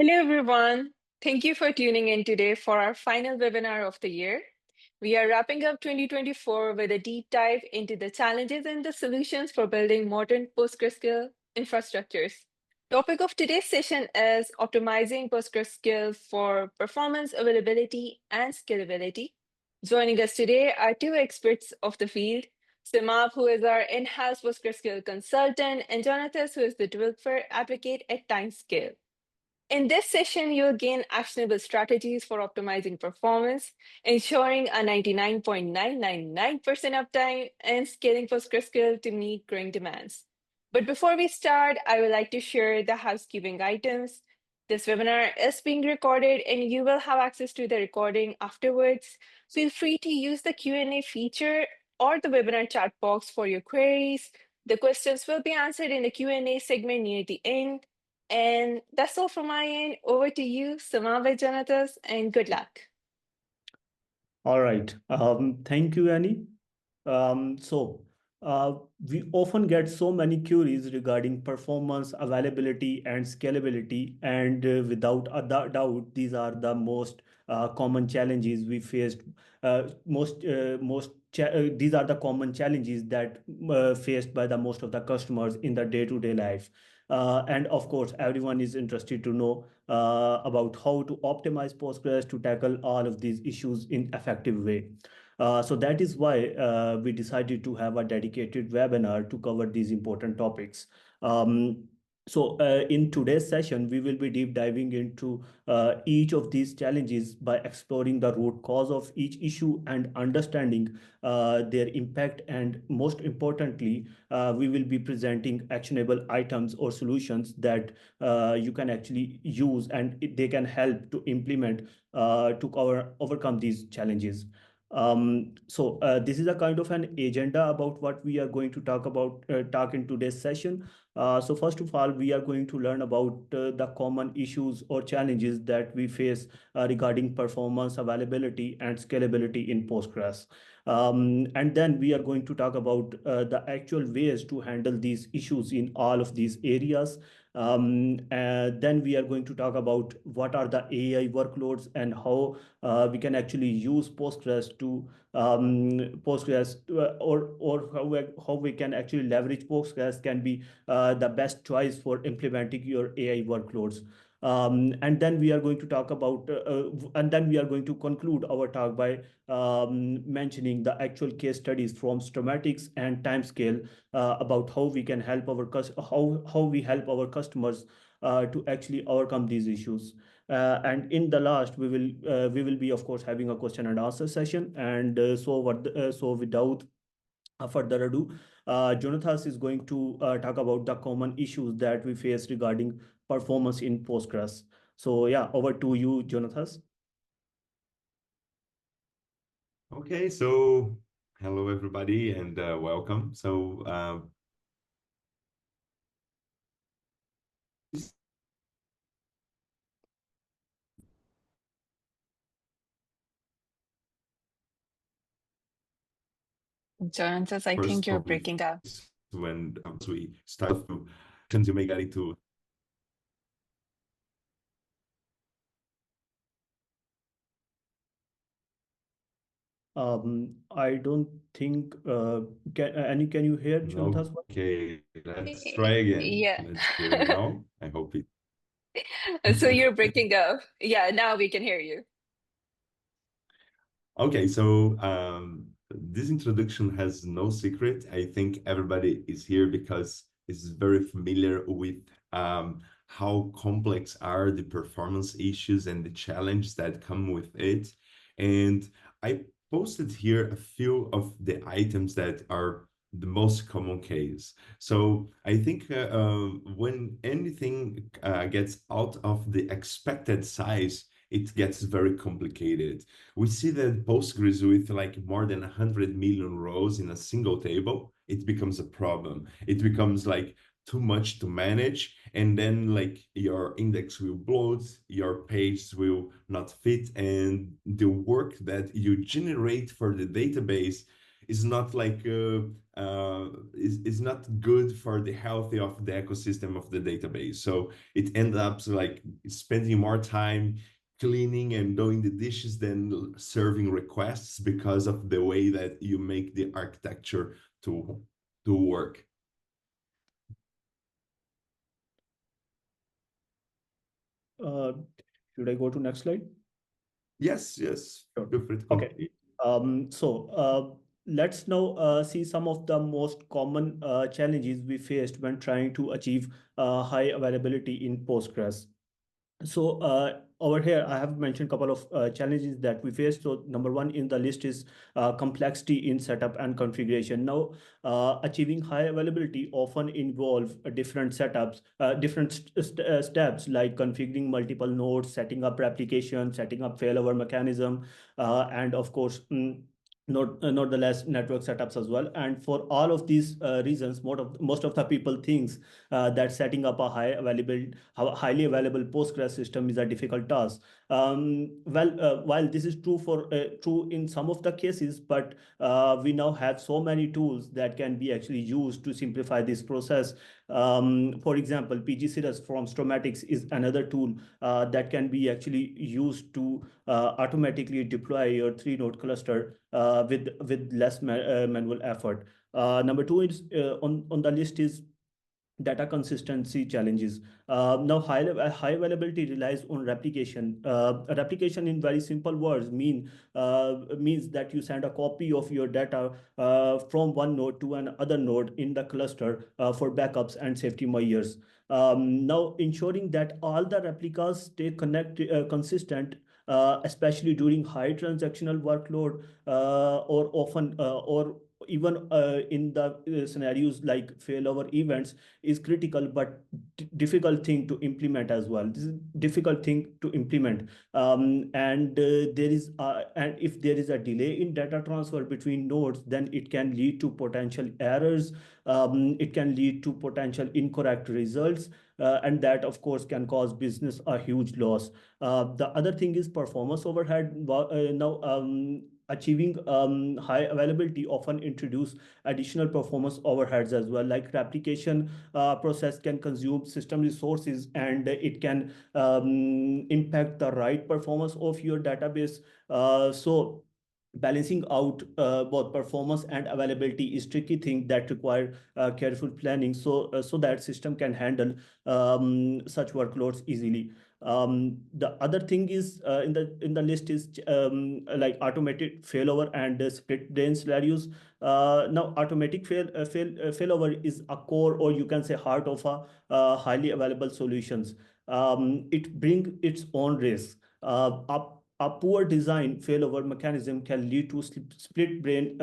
Hello, everyone. Thank you for tuning in today for our final webinar of the year. We are wrapping up 2024 with a deep dive into the challenges and the solutions for building modern PostgreSQL infrastructures. Topic of today's session is optimizing PostgreSQL for performance, availability, and scalability. Joining us today are two experts of the field, Semab, who is our in-house PostgreSQL consultant, and Jônatas, who is the developer advocate at Timescale. In this session, you'll gain actionable strategies for optimizing performance, ensuring a 99.999% uptime, and scaling PostgreSQL to meet growing demands. But before we start, I would like to share the housekeeping items. This webinar is being recorded, and you will have access to the recording afterwards. Feel free to use the Q&A feature or the webinar chat box for your queries. The questions will be answered in the Q&A segment near the end. And that's all from my end. Over to you, Semab and Jônatas, and good luck. All right. Thank you, Annie. We often get so many queries regarding performance, availability, and scalability. And without a doubt, these are the most common challenges we faced. These are the common challenges that faced by the most of the customers in the day-to-day life. And of course, everyone is interested to know about how to optimize Postgres to tackle all of these issues in effective way. So that is why we decided to have a dedicated webinar to cover these important topics. In today's session, we will be deep diving into each of these challenges by exploring the root cause of each issue and understanding their impact. And most importantly, we will be presenting actionable items or solutions that you can actually use, and they can help to implement to overcome these challenges. This is a kind of an agenda about what we are going to talk in today's session. So first of all, we are going to learn about the common issues or challenges that we face regarding performance, availability, and scalability in Postgres. And then we are going to talk about the actual ways to handle these issues in all of these areas. Then we are going to talk about what are the AI workloads and how we can actually use Postgres to how we can actually leverage Postgres can be the best choice for implementing your AI workloads. And then we are going to talk about, and then we are going to conclude our talk by mentioning the actual case studies from Stormatics and Timescale about how we can help how we help our customers to actually overcome these issues. And in the last, we will be, of course, having a question and answer session. And so without further ado, Jônatas is going to talk about the common issues that we face regarding performance in Postgres. So yeah, over to you, Jônatas. Okay, so hello everybody and welcome. Jônatas, I think you're breaking up. When we start to make it to I don't think can you hear Jônatas? Okay, let's try again. Yeah. Let's hear it now. I hope it. So you're breaking up. Yeah, now we can hear you. Okay, so this introduction has no secret. I think everybody is here because it's very familiar with how complex are the performance issues and the challenges that come with it. And I posted here a few of the items that are the most common case. So I think when anything gets out of the expected size, it gets very complicated. We see that Postgres with like more than 100 million rows in a single table, it becomes a problem. It becomes like too much to manage, and then like your index will bloat, your page will not fit, and the work that you generate for the database is not like is not good for the health of the ecosystem of the database. So it ends up like spending more time cleaning and doing the dishes than serving requests because of the way that you make the architecture to work. Should I go to next slide? Yes, yes. Sure. Feel free to Okay. continue. Let's now see some of the most common challenges we faced when trying to achieve high availability in Postgres. So over here, I have mentioned a couple of challenges that we faced. So number one in the list is complexity in setup and configuration. Now, achieving high availability often involve different setups, different steps like configuring multiple nodes, setting up replication, setting up failover mechanism, and of course, not the less network setups as well. And for all of these reasons, most of the people thinks that setting up a highly available Postgres system is a difficult task. While this is true in some of the cases, but we now have so many tools that can be actually used to simplify this process. For example, PGCirrus from Stormatics is another tool that can be actually used to automatically deploy your three-node cluster with less manual effort. Number two is on the list is data consistency challenges. Now, high availability relies on replication. Replication, in very simple words, means that you send a copy of your data from one node to another node in the cluster for backups and safety measures. Now, ensuring that all the replicas stay consistent, especially during high transactional workload, or even in the scenarios like failover events, is critical but difficult thing to implement as well. This is difficult thing to implement. And if there is a delay in data transfer between nodes, then it can lead to potential errors. It can lead to potential incorrect results, and that of course can cause business a huge loss. The other thing is performance overhead. Now, achieving high availability often introduce additional performance overheads as well, like replication process can consume system resources, and it can impact the right performance of your database. So balancing out both performance and availability is tricky thing that require careful planning, so that system can handle such workloads easily. The other thing is in the list is like automated failover and split brain scenarios. Now, automatic failover is a core, or you can say heart of a highly available solutions. It bring its own risk. A poor design failover mechanism can lead to split brain